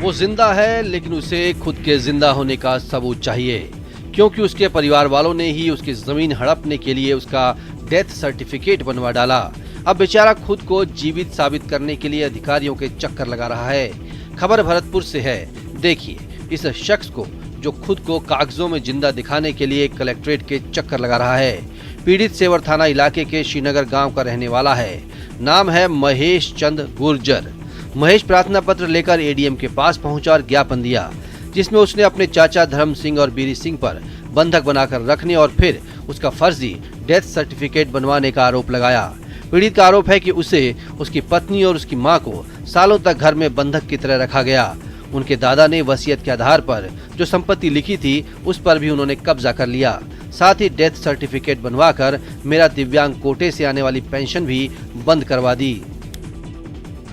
वो जिंदा है, लेकिन उसे खुद के जिंदा होने का सबूत चाहिए, क्योंकि उसके परिवार वालों ने ही उसकी जमीन हड़पने के लिए उसका डेथ सर्टिफिकेट बनवा डाला। अब बेचारा खुद को जीवित साबित करने के लिए अधिकारियों के चक्कर लगा रहा है। खबर भरतपुर से है। देखिए इस शख्स को जो खुद को कागजों में जिंदा दिखाने के लिए कलेक्ट्रेट के चक्कर लगा रहा है। पीड़ित सेवर थाना इलाके के श्रीनगर गांव का रहने वाला है। नाम है महेश चंद गुर्जर। महेश प्रार्थना पत्र लेकर एडीएम के पास पहुंचा और ज्ञापन दिया, जिसमें उसने अपने चाचा धर्म सिंह और बीरी सिंह पर बंधक बनाकर रखने और फिर उसका फर्जी डेथ सर्टिफिकेट बनवाने का आरोप लगाया। पीड़ित का आरोप है कि उसे उसकी पत्नी और उसकी मां को सालों तक घर में बंधक की तरह रखा गया। उनके दादा ने वसीयत के आधार पर जो संपत्ति लिखी थी उस पर भी उन्होंने कब्जा कर लिया। साथ ही डेथ सर्टिफिकेट बनवाकर मेरा दिव्यांग कोटे से आने वाली पेंशन भी बंद करवा दी।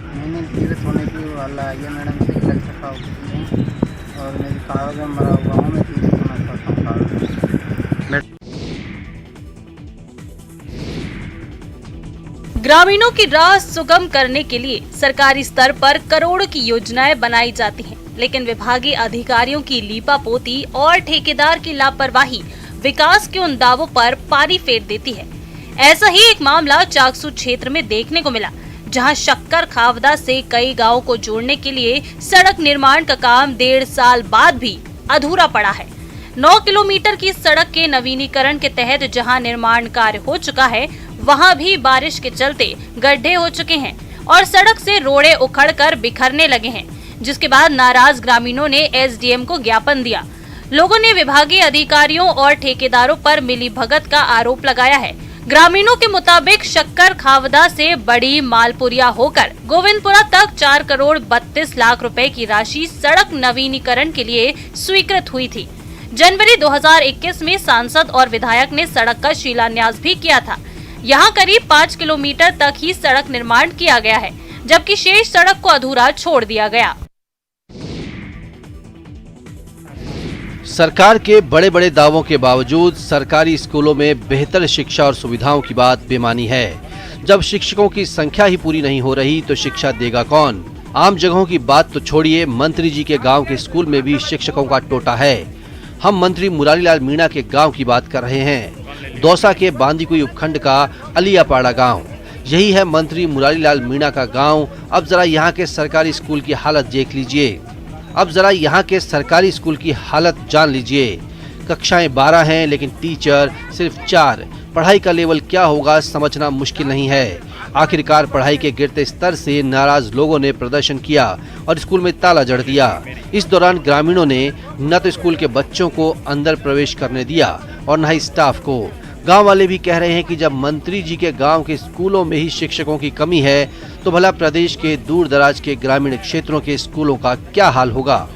मैंने जीवित होने की वाला ये मैडम से लग सका और मेरी कागज में मरा हुआ हूँ। मैं जीवित होना चाहता हूँ। ग्रामीणों की राह सुगम करने के लिए सरकारी स्तर पर करोड़ों की योजनाएं बनाई जाती हैं, लेकिन विभागीय अधिकारियों की लीपापोती और ठेकेदार की लापरवाही विकास के उन दावों पर पानी फेर देती है। ऐसा ही एक मामला चाकसू क्षेत्र में देखने को मिला, जहां शक्कर खावदा से कई गांवों को जोड़ने के लिए सड़क निर्माण का काम 1.5 साल बाद भी अधूरा पड़ा है। 9 किलोमीटर की सड़क के नवीनीकरण के तहत जहां निर्माण कार्य हो चुका है, वहां भी बारिश के चलते गड्ढे हो चुके हैं और सड़क से रोड़े उखड़कर बिखरने लगे हैं, जिसके बाद नाराज ग्रामीणों ने एसडीएम को ज्ञापन दिया। लोगों ने विभागीय अधिकारियों और ठेकेदारों पर मिलीभगत का आरोप लगाया है। ग्रामीणों के मुताबिक शक्कर खावदा से बड़ी मालपुरिया होकर गोविंदपुरा तक 4 करोड़ 32 लाख रुपए की राशि सड़क नवीनीकरण के लिए स्वीकृत हुई थी। जनवरी 2021 में सांसद और विधायक ने सड़क का शिलान्यास भी किया था। यहाँ करीब 5 किलोमीटर तक ही सड़क निर्माण किया गया है, जबकि शेष सड़क को अधूरा छोड़ दिया गया। सरकार के बड़े बड़े दावों के बावजूद सरकारी स्कूलों में बेहतर शिक्षा और सुविधाओं की बात बेमानी है। जब शिक्षकों की संख्या ही पूरी नहीं हो रही तो शिक्षा देगा कौन? आम जगहों की बात तो छोड़िए, मंत्री जी के गांव के स्कूल में भी शिक्षकों का टोटा है। हम मंत्री मुरारीलाल मीणा के गांव की बात कर रहे हैं। दौसा के बांदीकुई उपखंड का अलियापाड़ा गांव, यही है मंत्री मुरारीलाल मीणा का गांव। अब जरा यहाँ के सरकारी स्कूल की हालत देख लीजिए। अब जरा यहाँ के सरकारी स्कूल की हालत जान लीजिए। कक्षाएं 12 हैं, लेकिन टीचर सिर्फ 4। पढ़ाई का लेवल क्या होगा समझना मुश्किल नहीं है। आखिरकार पढ़ाई के गिरते स्तर से नाराज लोगों ने प्रदर्शन किया और स्कूल में ताला जड़ दिया। इस दौरान ग्रामीणों ने न तो स्कूल के बच्चों को अंदर प्रवेश करने दिया और न ही स्टाफ को। गांव वाले भी कह रहे हैं कि जब मंत्री जी के गांव के स्कूलों में ही शिक्षकों की कमी है, तो भला प्रदेश के दूर दराज के ग्रामीण क्षेत्रों के स्कूलों का क्या हाल होगा।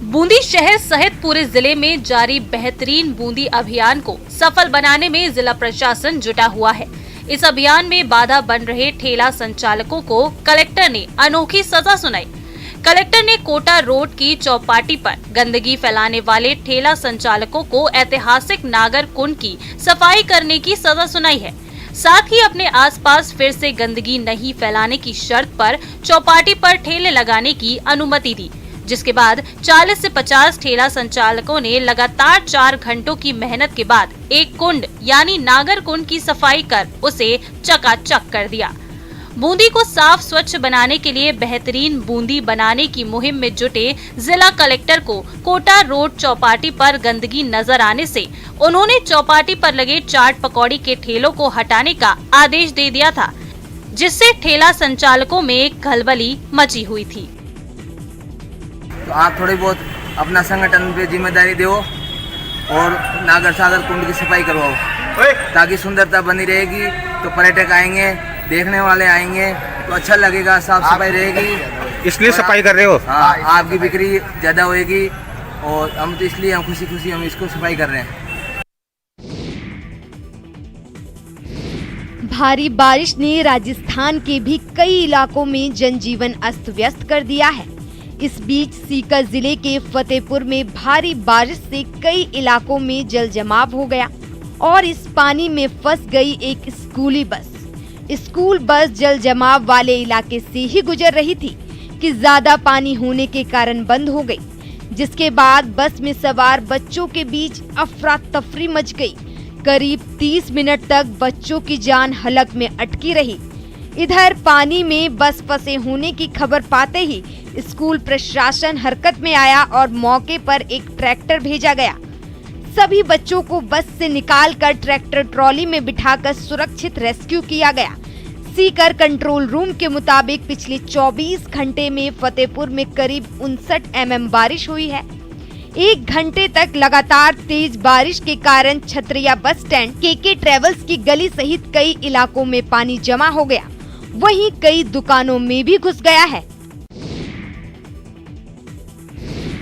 बूंदी शहर सहित पूरे जिले में जारी बेहतरीन बूंदी अभियान को सफल बनाने में जिला प्रशासन जुटा हुआ है। इस अभियान में बाधा बन रहे ठेला संचालकों को कलेक्टर ने अनोखी सजा सुनाई। कलेक्टर ने कोटा रोड की चौपाटी पर गंदगी फैलाने वाले ठेला संचालकों को ऐतिहासिक नागर कुंड की सफाई करने की सजा सुनाई है। साथ ही अपने आसपास फिर से गंदगी नहीं फैलाने की शर्त पर चौपाटी पर ठेले लगाने की अनुमति दी, जिसके बाद 40 से 50 ठेला संचालकों ने लगातार 4 घंटों की मेहनत के बाद एक कुंड यानी नागर कुंड की सफाई कर उसे चकाचक कर दिया। बूंदी को साफ स्वच्छ बनाने के लिए बेहतरीन बूंदी बनाने की मुहिम में जुटे जिला कलेक्टर को कोटा रोड चौपाटी पर गंदगी नजर आने से उन्होंने चौपाटी पर लगे चाट पकौड़ी के ठेलों को हटाने का आदेश दे दिया था, जिससे ठेला संचालकों में खलबली मची हुई थी। तो आप थोड़ी बहुत अपना संगठन पे जिम्मेदारी दो और नागर सागर कुंड की सफाई करवाओ, ताकि सुंदरता बनी रहेगी। तो पर्यटक आएंगे, देखने वाले आएंगे तो अच्छा लगेगा, साफ सफाई रहेगी। इसलिए सफाई कर रहे हो? हाँ, आपकी बिक्री ज्यादा होएगी और हम तो इसलिए हम खुशी खुशी हम इसको सफाई कर रहे हैं। भारी बारिश ने राजस्थान के भी कई इलाकों में जनजीवन अस्त व्यस्त कर दिया है। इस बीच सीकर जिले के फतेहपुर में भारी बारिश से कई इलाकों में जल जमाव हो गया और इस पानी में फंस गई एक स्कूली बस। स्कूल बस जल जमाव वाले इलाके से ही गुजर रही थी कि ज्यादा पानी होने के कारण बंद हो गई, जिसके बाद बस में सवार बच्चों के बीच अफरा तफरी मच गई। करीब 30 मिनट तक बच्चों की जान हलक में अटकी रही। इधर पानी में बस फंसे होने की खबर पाते ही स्कूल प्रशासन हरकत में आया और मौके पर एक ट्रैक्टर भेजा गया। सभी बच्चों को बस से निकालकर ट्रैक्टर ट्रॉली में बिठाकर सुरक्षित रेस्क्यू किया गया। सीकर कंट्रोल रूम के मुताबिक पिछले 24 घंटे में फतेहपुर में करीब 59 mm बारिश हुई है। 1 घंटे तक लगातार तेज बारिश के कारण छतरिया बस स्टैंड, केके ट्रेवल्स की गली सहित कई इलाकों में पानी जमा हो गया। वहीं कई दुकानों में भी घुस गया है।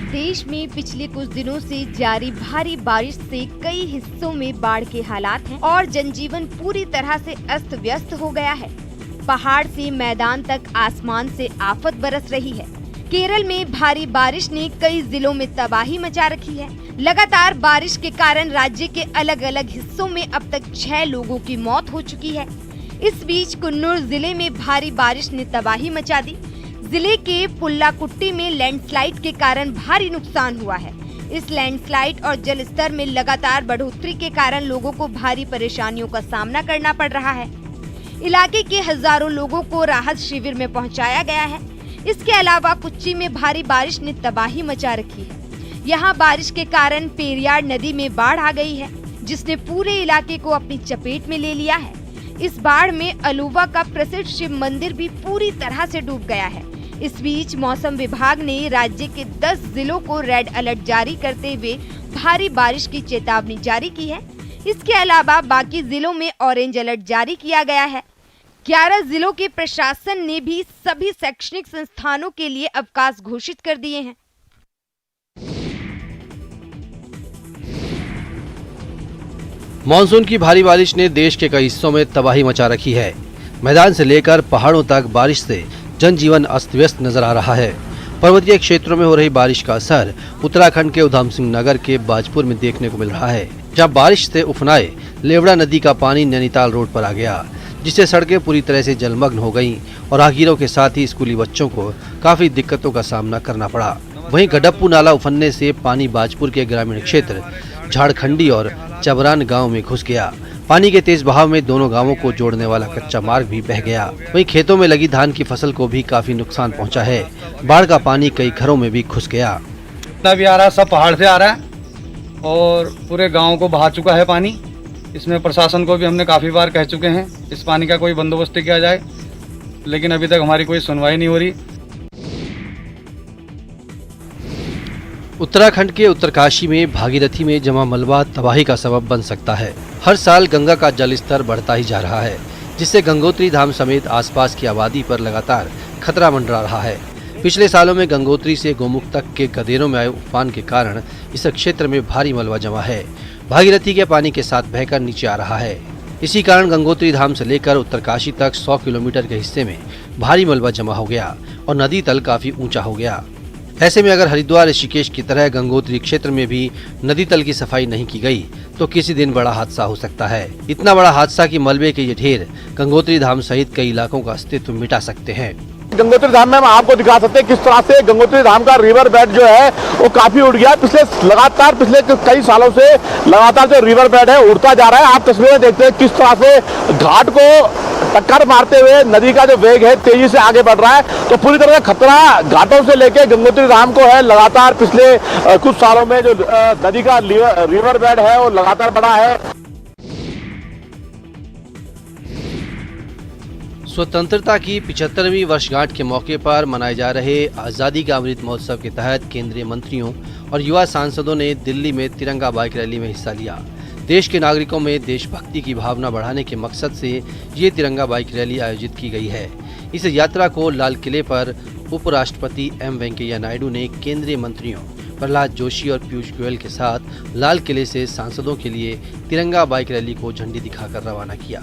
देश में पिछले कुछ दिनों से जारी भारी बारिश से कई हिस्सों में बाढ़ के हालात हैं और जनजीवन पूरी तरह से अस्त व्यस्त हो गया है। पहाड़ से मैदान तक आसमान से आफत बरस रही है। केरल में भारी बारिश ने कई जिलों में तबाही मचा रखी है। लगातार बारिश के कारण राज्य के अलग अलग हिस्सों में अब तक 6 लोगों की मौत हो चुकी है। इस बीच कुन्नूर जिले में भारी बारिश ने तबाही मचा दी। जिले के पुल्लाकुट्टी में लैंडस्लाइड के कारण भारी नुकसान हुआ है। इस लैंडस्लाइड और जल स्तर में लगातार बढ़ोतरी के कारण लोगों को भारी परेशानियों का सामना करना पड़ रहा है। इलाके के हजारों लोगों को राहत शिविर में पहुंचाया गया है। इसके अलावा कुच्ची में भारी बारिश ने तबाही मचा रखी है। यहाँ बारिश के कारण पेरियार नदी में बाढ़ आ गई है, जिसने पूरे इलाके को अपनी चपेट में ले लिया है। इस बाढ़ में अलुवा का प्रसिद्ध शिव मंदिर भी पूरी तरह से डूब गया है। इस बीच मौसम विभाग ने राज्य के 10 जिलों को रेड अलर्ट जारी करते हुए भारी बारिश की चेतावनी जारी की है। इसके अलावा बाकी जिलों में ऑरेंज अलर्ट जारी किया गया है। 11 जिलों के प्रशासन ने भी सभी शैक्षणिक संस्थानों के लिए अवकाश घोषित कर दिए हैं। मानसून की भारी बारिश ने देश के कई हिस्सों में तबाही मचा रखी है। मैदान से लेकर पहाड़ों तक बारिश से जनजीवन अस्त व्यस्त नजर आ रहा है। पर्वतीय क्षेत्रों में हो रही बारिश का असर उत्तराखंड के उधम सिंह नगर के बाजपुर में देखने को मिल रहा है, जहां बारिश से उफनाए लेवड़ा नदी का पानी नैनीताल रोड पर आ गया, जिससे सड़कें पूरी तरह से जलमग्न हो गईं और राहगीरों के साथ ही स्कूली बच्चों को काफी दिक्कतों का सामना करना पड़ा। वहीं गडप्पू नाला उफनने से पानी बाजपुर के ग्रामीण क्षेत्र झारखंडी और चबरान गांव में घुस गया। पानी के तेज बहाव में दोनों गांवों को जोड़ने वाला कच्चा मार्ग भी बह गया। वहीं खेतों में लगी धान की फसल को भी काफी नुकसान पहुंचा है। बाढ़ का पानी कई घरों में भी घुस गया। जितना भी आ रहा है सब पहाड़ से आ रहा है और पूरे गांव को बहा चुका है पानी। इसमें प्रशासन को भी हमने काफ़ी बार कह चुके हैं इस पानी का कोई बंदोबस्त किया जाए, लेकिन अभी तक हमारी कोई सुनवाई नहीं हो रही। उत्तराखंड के उत्तरकाशी में भागीरथी में जमा मलबा तबाही का सबब बन सकता है। हर साल गंगा का जल स्तर बढ़ता ही जा रहा है, जिससे गंगोत्री धाम समेत आसपास की आबादी पर लगातार खतरा मंडरा रहा है। पिछले सालों में गंगोत्री से गोमुख तक के गदेरों में आए उफान के कारण इस क्षेत्र में भारी मलबा जमा है। भागीरथी के पानी के साथ बहकर नीचे आ रहा है। इसी कारण गंगोत्री धाम से लेकर उत्तरकाशी तक 100 किलोमीटर के हिस्से में भारी मलबा जमा हो गया और नदी तल काफी ऊंचा हो गया। ऐसे में अगर हरिद्वार ऋषिकेश की तरह गंगोत्री क्षेत्र में भी नदी तल की सफाई नहीं की गई तो किसी दिन बड़ा हादसा हो सकता है। इतना बड़ा हादसा कि मलबे के ये ढेर गंगोत्री धाम सहित कई इलाकों का अस्तित्व मिटा सकते हैं। गंगोत्री धाम में हम आपको दिखा सकते हैं किस तरह से गंगोत्री धाम का रिवर बेड जो है वो काफी उड़ गया। पिछले कई सालों से लगातार जो रिवर बेड है उड़ता जा रहा है। आप तस्वीरें देखते हैं किस तरह से घाट को टक्कर मारते हुए नदी का जो वेग है तेजी से आगे बढ़ रहा है। तो पूरी तरह खतरा घाटों से लेकर गंगोत्री धाम को है। लगातार पिछले कुछ सालों में जो नदी का रिवर बेड है वो लगातार बढ़ा है। स्वतंत्रता की 75वीं वर्षगांठ के मौके पर मनाए जा रहे आज़ादी का अमृत महोत्सव के तहत केंद्रीय मंत्रियों और युवा सांसदों ने दिल्ली में तिरंगा बाइक रैली में हिस्सा लिया। देश के नागरिकों में देशभक्ति की भावना बढ़ाने के मकसद से ये तिरंगा बाइक रैली आयोजित की गई है। इस यात्रा को लाल किले पर उपराष्ट्रपति एम वेंकैया नायडू ने केंद्रीय मंत्रियों प्रहलाद जोशी और पीयूष गोयल के साथ लाल किले से सांसदों के लिए तिरंगा बाइक रैली को झंडी दिखाकर रवाना किया।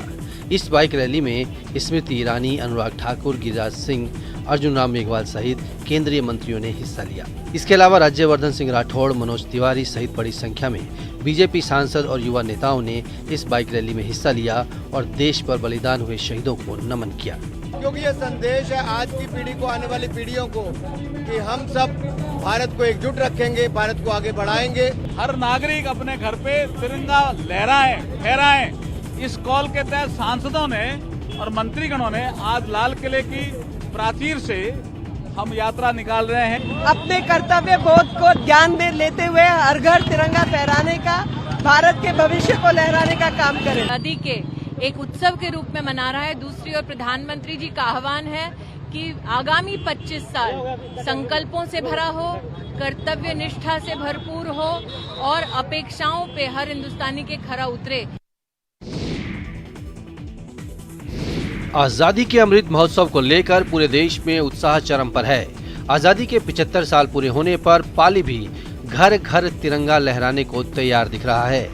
इस बाइक रैली में स्मृति ईरानी, अनुराग ठाकुर, गिरिराज सिंह, अर्जुन राम मेघवाल सहित केंद्रीय मंत्रियों ने हिस्सा लिया। इसके अलावा राज्यवर्धन सिंह राठौड़, मनोज तिवारी सहित बड़ी संख्या में बीजेपी सांसद और युवा नेताओं ने इस बाइक रैली में हिस्सा लिया और देश पर बलिदान हुए शहीदों को नमन किया। क्योंकि ये संदेश है आज की पीढ़ी को, आने वाली पीढ़ियों को, कि हम सब भारत को एकजुट रखेंगे, भारत को आगे बढ़ाएंगे। हर नागरिक अपने घर पे तिरंगा फहराएं। इस कॉल के तहत सांसदों ने और मंत्रीगणों ने आज लाल किले की प्राचीर से हम यात्रा निकाल रहे हैं। अपने कर्तव्य बोध को ध्यान में लेते हुए हर घर तिरंगा फहराने का, भारत के भविष्य को लहराने का काम करें। नदी के एक उत्सव के रूप में मना रहा है। दूसरी ओर प्रधानमंत्री जी का आह्वान है कि आगामी 25 साल संकल्पों से भरा हो, कर्तव्य निष्ठा से भरपूर हो और अपेक्षाओं पे हर हिंदुस्तानी के खरा उतरे। आजादी के अमृत महोत्सव को लेकर पूरे देश में उत्साह चरम पर है। आजादी के 75 साल पूरे होने पर पाली भी घर घर तिरंगा लहराने को तैयार दिख रहा है।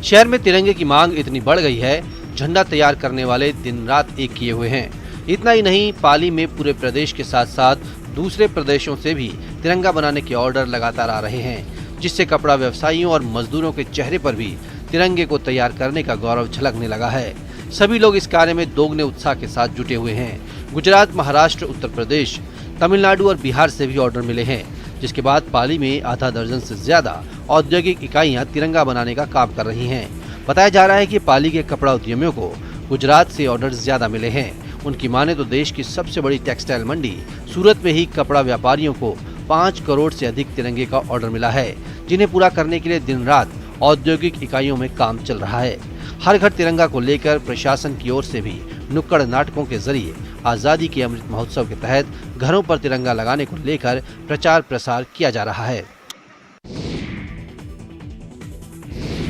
शहर में तिरंगे की मांग इतनी बढ़ गई है, झंडा तैयार करने वाले दिन रात एक किए हुए हैं। इतना ही नहीं, पाली में पूरे प्रदेश के साथ साथ दूसरे प्रदेशों से भी तिरंगा बनाने के ऑर्डर लगातार आ रहे हैं, जिससे कपड़ा व्यवसायियों और मजदूरों के चेहरे पर भी तिरंगे को तैयार करने का गौरव झलकने लगा है। सभी लोग इस कार्य में दोगुने उत्साह के साथ जुटे हुए हैं। गुजरात, महाराष्ट्र, उत्तर प्रदेश, तमिलनाडु और बिहार से भी ऑर्डर मिले हैं, जिसके बाद पाली में आधा दर्जन से ज्यादा औद्योगिक इकाइयां तिरंगा बनाने का काम कर रही हैं। बताया जा रहा है कि पाली के कपड़ा उद्यमियों को गुजरात से ऑर्डर ज्यादा मिले हैं। उनकी माने तो देश की सबसे बड़ी टेक्सटाइल मंडी सूरत में ही कपड़ा व्यापारियों को 5 करोड़ से अधिक तिरंगे का ऑर्डर मिला है, जिन्हें पूरा करने के लिए दिन रात औद्योगिक इकाइयों में काम चल रहा है। हर घर तिरंगा को लेकर प्रशासन की ओर से भी नुक्कड़ नाटकों के जरिए आजादी के अमृत महोत्सव के तहत घरों पर तिरंगा लगाने को लेकर प्रचार प्रसार किया जा रहा है।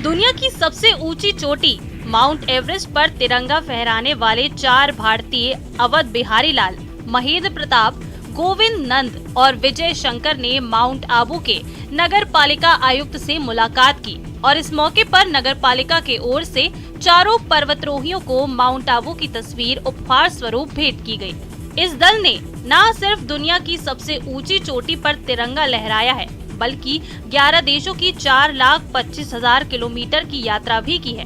दुनिया की सबसे ऊंची चोटी माउंट एवरेस्ट पर तिरंगा फहराने वाले 4 भारतीय अवध बिहारी लाल, महेंद्र प्रताप, गोविंद नंद और विजय शंकर ने माउंट आबू के नगर पालिका आयुक्त से मुलाकात की और इस मौके पर नगर पालिका के ओर से चारों पर्वतारोहियों को माउंट आबू की तस्वीर उपहार स्वरूप भेंट की गई। इस दल ने न सिर्फ दुनिया की सबसे ऊंची चोटी पर तिरंगा लहराया है, बल्कि 11 देशों की 4,25,000 किलोमीटर की यात्रा भी की है।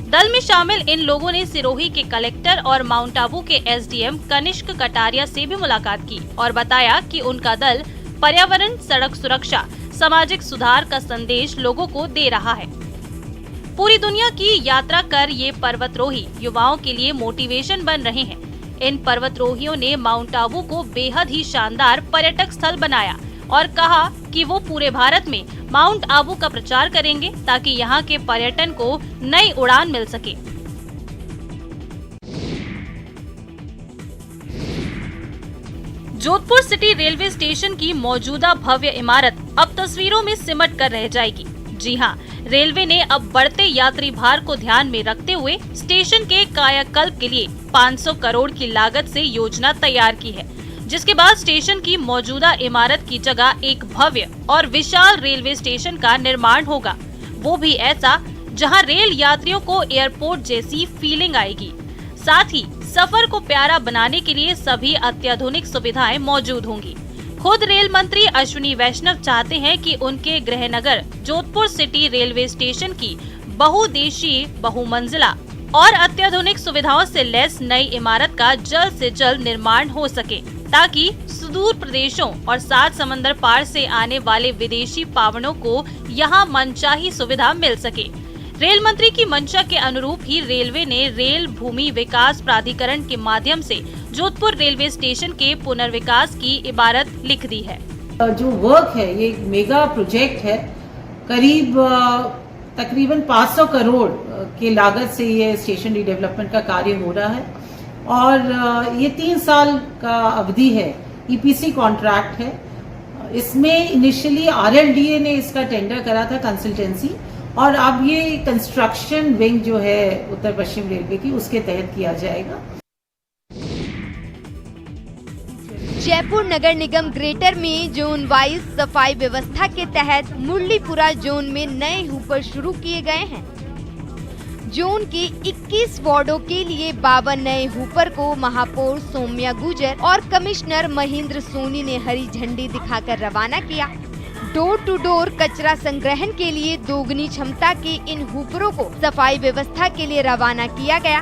दल में शामिल इन लोगों ने सिरोही के कलेक्टर और माउंट आबू के एसडीएम कनिष्क कटारिया से भी मुलाकात की और बताया कि उनका दल पर्यावरण, सड़क सुरक्षा, सामाजिक सुधार का संदेश लोगों को दे रहा है। पूरी दुनिया की यात्रा कर ये पर्वतरोही युवाओं के लिए मोटिवेशन बन रहे हैं। इन पर्वतरोहियों ने माउंट आबू को बेहद ही शानदार पर्यटक स्थल बनाया और कहा कि वो पूरे भारत में माउंट आबू का प्रचार करेंगे ताकि यहाँ के पर्यटन को नई उड़ान मिल सके। जोधपुर सिटी रेलवे स्टेशन की मौजूदा भव्य इमारत अब तस्वीरों में सिमट कर रह जाएगी। जी हाँ, रेलवे ने अब बढ़ते यात्री भार को ध्यान में रखते हुए स्टेशन के कायाकल्प के लिए 500 करोड़ की लागत से योजना तैयार की है, जिसके बाद स्टेशन की मौजूदा इमारत की जगह एक भव्य और विशाल रेलवे स्टेशन का निर्माण होगा, वो भी ऐसा जहां रेल यात्रियों को एयरपोर्ट जैसी फीलिंग आएगी। साथ ही सफर को प्यारा बनाने के लिए सभी अत्याधुनिक सुविधाएं मौजूद होंगी। खुद रेल मंत्री अश्विनी वैष्णव चाहते हैं कि उनके गृह नगर जोधपुर सिटी रेलवे स्टेशन की बहुउद्देशीय, बहुमंजिला और अत्याधुनिक सुविधाओं से लैस नई इमारत का जल्द से जल्द निर्माण हो सके, ताकि सुदूर प्रदेशों और 7 समंदर पार से आने वाले विदेशी पावनों को यहाँ मनचाही सुविधा मिल सके। रेल मंत्री की मंशा के अनुरूप ही रेलवे ने रेल भूमि विकास प्राधिकरण के माध्यम से जोधपुर रेलवे स्टेशन के पुनर्विकास की इबारत लिख दी है। जो वर्क है, ये एक मेगा प्रोजेक्ट है। करीब तकरीबन 500 करोड़ के लागत से ये स्टेशन रिडेवलपमेंट का कार्य हो रहा है और ये 3 साल का अवधि है। ईपीसी कॉन्ट्रैक्ट है। इसमें इनिशियली आरएलडीए ने इसका टेंडर करा था, कंसल्टेंसी, और अब ये कंस्ट्रक्शन विंग जो है उत्तर पश्चिम रेलवे की, उसके तहत किया जाएगा। जयपुर नगर निगम ग्रेटर में जोन वाइज सफाई व्यवस्था के तहत मुरलीपुरा जोन में नए हूपर शुरू किए गए हैं। जोन के 21 वार्डों के लिए 52 नए हुपर को महापौर सौम्या गुर्जर और कमिश्नर महेंद्र सोनी ने हरी झंडी दिखाकर रवाना किया। डोर टू डोर कचरा संग्रहण के लिए दोगुनी क्षमता के इन हुपरों को सफाई व्यवस्था के लिए रवाना किया गया।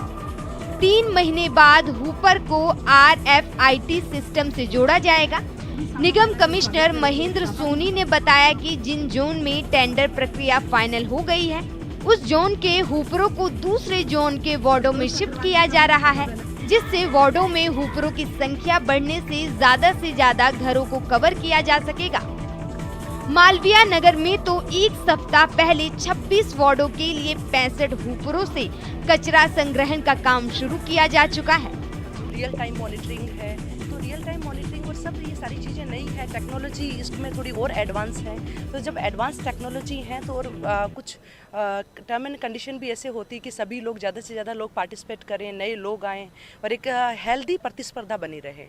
3 महीने बाद हुपर को RFID सिस्टम से जोड़ा जाएगा। निगम कमिश्नर महेंद्र सोनी ने बताया कि जिन जोन में टेंडर प्रक्रिया फाइनल हो गई है, उस जोन के हुपरों को दूसरे जोन के वार्डों में शिफ्ट किया जा रहा है, जिससे वार्डों में हुपरों की संख्या बढ़ने से ज्यादा घरों को कवर किया जा सकेगा। मालवीय नगर में तो एक सप्ताह पहले 26 वार्डों के लिए 65 हुपरों से कचरा संग्रहण का काम शुरू किया जा चुका है। रियल टाइम मॉनिटरिंग है, तो रियल टाइम मॉनिटरिंग और सब ये सारी चीज़ें नई है, टेक्नोलॉजी इसमें थोड़ी और एडवांस है। तो जब एडवांस टेक्नोलॉजी है तो और कुछ टर्म एंड कंडीशन भी ऐसे होती है कि सभी लोग ज़्यादा से ज़्यादा लोग पार्टिसिपेट करें, नए लोग आएँ और एक हेल्दी प्रतिस्पर्धा बनी रहे।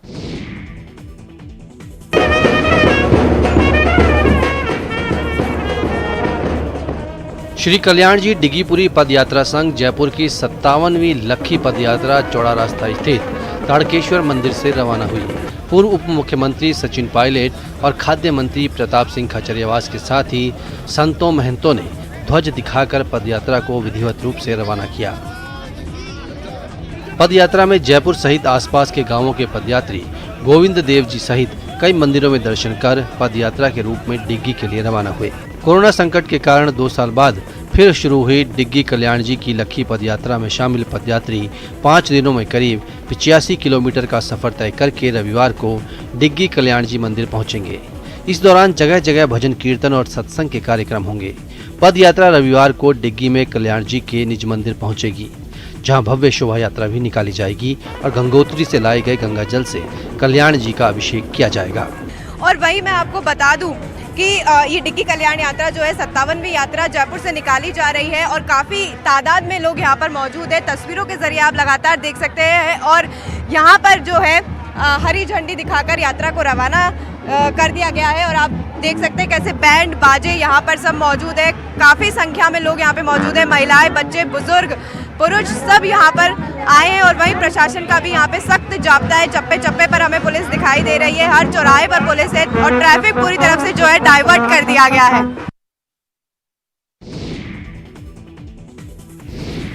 श्री कल्याण जी डिग्गीपुरी पदयात्रा संघ जयपुर की 57वीं लक्खी पदयात्रा चौड़ा रास्ता स्थित ताड़केश्वर मंदिर से रवाना हुई। पूर्व उप मुख्यमंत्री सचिन पायलट और खाद्य मंत्री प्रताप सिंह खचरियावास के साथ ही संतों महंतों ने ध्वज दिखाकर पदयात्रा को विधिवत रूप से रवाना किया। पदयात्रा में जयपुर सहित आसपास के गांवों के पदयात्री गोविंद देव जी सहित कई मंदिरों में दर्शन कर पदयात्रा के रूप में डिग्गी के लिए रवाना हुए। कोरोना संकट के कारण 2 साल बाद फिर शुरू हुई डिग्गी कल्याण जी की लक्खी पदयात्रा में शामिल पदयात्री 5 दिनों में करीब 85 किलोमीटर का सफर तय करके रविवार को डिग्गी कल्याण जी मंदिर पहुंचेंगे। इस दौरान जगह जगह भजन कीर्तन और सत्संग के कार्यक्रम होंगे। पदयात्रा रविवार को डिग्गी में कल्याण जी के निज मंदिर पहुंचेगी, जहां भव्य शोभा यात्रा भी निकाली जाएगी और गंगोत्री से लाए गए गंगा जल से कल्याण जी का अभिषेक किया जाएगा। और वही मैं आपको बता दूं कि ये डिग्गी कल्याण यात्रा जो है 57वीं यात्रा जयपुर से निकाली जा रही है और काफ़ी तादाद में लोग यहाँ पर मौजूद है। तस्वीरों के जरिए आप लगातार देख सकते हैं और यहाँ पर जो है हरी झंडी दिखाकर यात्रा को रवाना कर दिया गया है और आप देख सकते हैं कैसे बैंड बाजे यहाँ पर सब मौजूद है। काफ़ी संख्या में लोग यहाँ पे मौजूद है, महिलाएं, बच्चे, बुजुर्ग, पुरुष सब यहाँ पर आए हैं और वहीं प्रशासन का भी यहाँ पे सख्त जाब्ता है। चप्पे चप्पे पर हमें पुलिस दिखाई दे रही है, हर चौराहे पर पुलिस है और ट्रैफिक पूरी तरफ से जो है डाइवर्ट कर दिया गया है।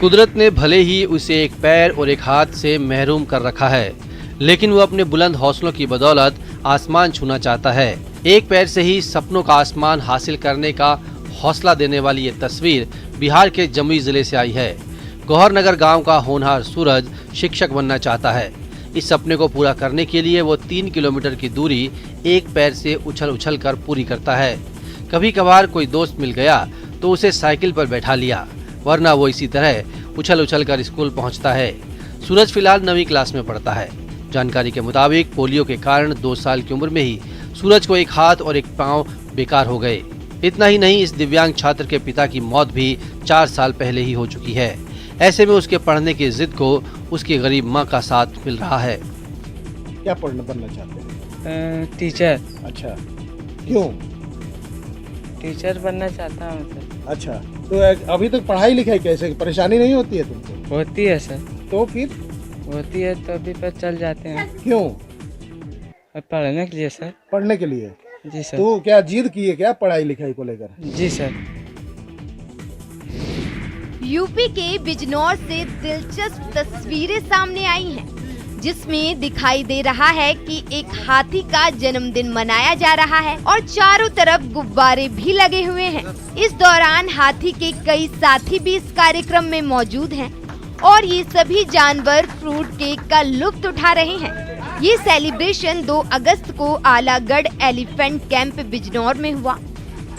कुदरत ने भले ही उसे एक पैर और एक हाथ से महरूम कर रखा है, लेकिन वो अपने बुलंद हौसलों की बदौलत आसमान छूना चाहता है। एक पैर से ही सपनों का आसमान हासिल करने का हौसला देने वाली ये तस्वीर बिहार के जमुई जिले से आई है। गौहरनगर गांव का होनहार सूरज शिक्षक बनना चाहता है। इस सपने को पूरा करने के लिए वो 3 किलोमीटर की दूरी एक पैर से उछल कर पूरी करता है। कभी कभार कोई दोस्त मिल गया तो उसे साइकिल पर बैठा लिया, वरना वो इसी तरह उछल कर स्कूल पहुंचता है। सूरज फिलहाल 9वीं क्लास में पढ़ता है। जानकारी के मुताबिक पोलियो के कारण 2 साल की उम्र में ही सूरज को एक हाथ और एक पांव बेकार हो गए। इतना ही नहीं, इस दिव्यांग छात्र के पिता की मौत भी 4 साल पहले ही हो चुकी है। ऐसे में उसके पढ़ने की जिद को उसकी गरीब माँ का साथ मिल रहा है। क्या बनना चाहते हैं? टीचर। अच्छा, क्यों? टीचर बनना चाहता हूँ सर। अच्छा, तो अभी तक पढ़ाई लिखाई कैसे, परेशानी नहीं होती है तुमको? होती है सर। तो फिर होती है तो अभी पर चल जाते हैं। क्यों? पढ़ने के लिए सर। पढ़ने के लिए? जी सर। तो क्या जिद की है क्या पढ़ाई लिखाई को लेकर? जी सर। यूपी के बिजनौर से दिलचस्प तस्वीरें सामने आई हैं, जिसमें दिखाई दे रहा है कि एक हाथी का जन्मदिन मनाया जा रहा है और चारों तरफ गुब्बारे भी लगे हुए हैं। इस दौरान हाथी के कई साथी भी इस कार्यक्रम में मौजूद हैं और ये सभी जानवर फ्रूट केक का लुत्फ उठा रहे हैं। ये सेलिब्रेशन 2 अगस्त को आलागढ़ एलिफेंट कैंप बिजनौर में हुआ।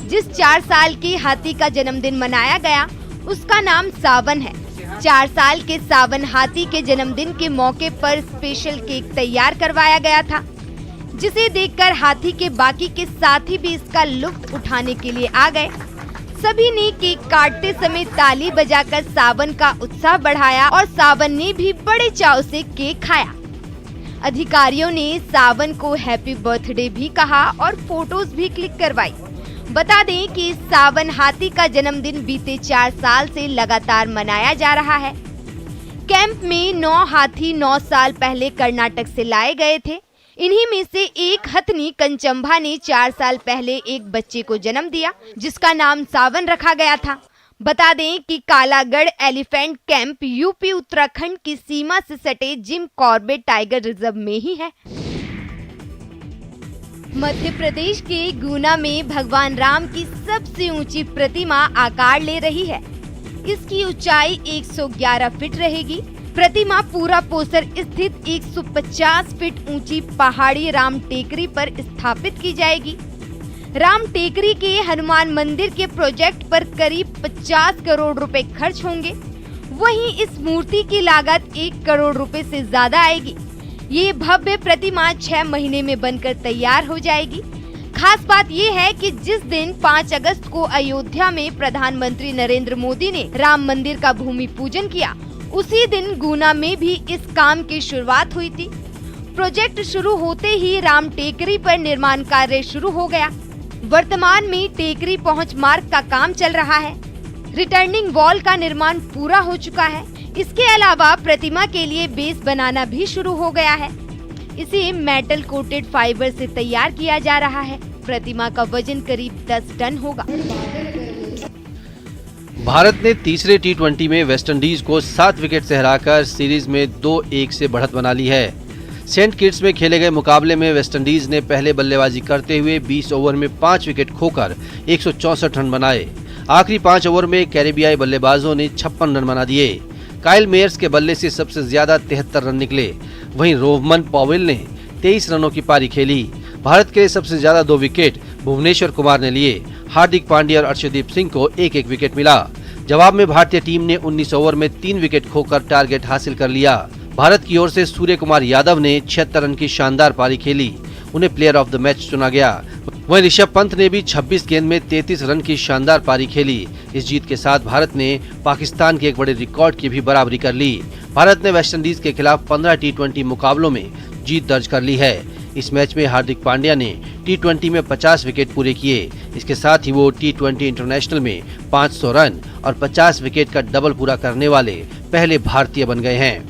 जिस 4 साल के हाथी का जन्मदिन मनाया गया उसका नाम सावन है। 4 साल के सावन हाथी के जन्मदिन के मौके पर स्पेशल केक तैयार करवाया गया था, जिसे देखकर हाथी के बाकी के साथी भी इसका लुत्फ उठाने के लिए आ गए। सभी ने केक काटते समय ताली बजाकर सावन का उत्साह बढ़ाया और सावन ने भी बड़े चाव से केक खाया। अधिकारियों ने सावन को हैप्पी बर्थडे भी कहा और फोटोज भी क्लिक करवाई। बता दें कि सावन हाथी का जन्मदिन बीते 4 साल से लगातार मनाया जा रहा है। कैंप में 9 हाथी 9 साल पहले कर्नाटक से लाए गए थे। इन्हीं में से एक हथनी कंचंभा ने 4 साल पहले एक बच्चे को जन्म दिया, जिसका नाम सावन रखा गया था। बता दें कि Kalagarh elephant camp UP Uttarakhand की सीमा से सटे जिम कॉर्बेट टाइगर रिजर्व में ही है। मध्य प्रदेश के गुना में भगवान राम की सबसे ऊंची प्रतिमा आकार ले रही है। इसकी ऊंचाई 111 फीट रहेगी। प्रतिमा पूरा पोसर स्थित 150 फीट ऊंची पहाड़ी राम टेकरी पर स्थापित की जाएगी। राम टेकरी के हनुमान मंदिर के प्रोजेक्ट पर करीब 50 करोड़ रुपए खर्च होंगे। वहीं इस मूर्ति की लागत 1 करोड़ रुपए से ज्यादा आएगी। ये भव्य प्रतिमा 6 महीने में बनकर तैयार हो जाएगी। खास बात ये है कि जिस दिन 5 अगस्त को अयोध्या में प्रधानमंत्री नरेंद्र मोदी ने राम मंदिर का भूमि पूजन किया, उसी दिन गुना में भी इस काम की शुरुआत हुई थी। प्रोजेक्ट शुरू होते ही राम टेकरी पर निर्माण कार्य शुरू हो गया। वर्तमान में टेकरी पहुंच मार्ग का काम चल रहा है। रिटर्निंग वॉल का निर्माण पूरा हो चुका है। इसके अलावा प्रतिमा के लिए बेस बनाना भी शुरू हो गया है। इसे मेटल कोटेड फाइबर से तैयार किया जा रहा है। प्रतिमा का वजन करीब 10 टन होगा। भारत ने तीसरे टी20 में वेस्टइंडीज को 7 विकेट से हराकर सीरीज में 2-1 से बढ़त बना ली है। सेंट किट्स में खेले गए मुकाबले में वेस्टइंडीज ने पहले बल्लेबाजी करते हुए 20 ओवर में 5 विकेट खोकर 164 रन बनाए। आखिरी 5 ओवर में कैरेबियाई बल्लेबाजों ने 56 रन बना दिए। काइल मेयर्स के बल्ले से सबसे ज्यादा 73 रन निकले। वहीं रोहमन पॉवेल ने 23 रनों की पारी खेली। भारत के लिए सबसे ज्यादा 2 विकेट भुवनेश्वर कुमार ने लिए। हार्दिक पांड्या और अर्शदीप सिंह को 1-1 विकेट मिला। जवाब में भारतीय टीम ने 19 ओवर में 3 विकेट खोकर टारगेट हासिल कर लिया। भारत की ओर से सूर्य कुमार यादव ने 76 रन की शानदार पारी खेली। उन्हें प्लेयर ऑफ द मैच चुना गया। वहीं ऋषभ पंत ने भी 26 गेंद में 33 रन की शानदार पारी खेली। इस जीत के साथ भारत ने पाकिस्तान के एक बड़े रिकॉर्ड की भी बराबरी कर ली। भारत ने वेस्टइंडीज के खिलाफ 15 टी20 मुकाबलों में जीत दर्ज कर ली है। इस मैच में हार्दिक पांड्या ने टी20 में 50 विकेट पूरे किए। इसके साथ ही वो टी20 इंटरनेशनल में 500 रन और 50 विकेट का डबल पूरा करने वाले पहले भारतीय बन गए हैं।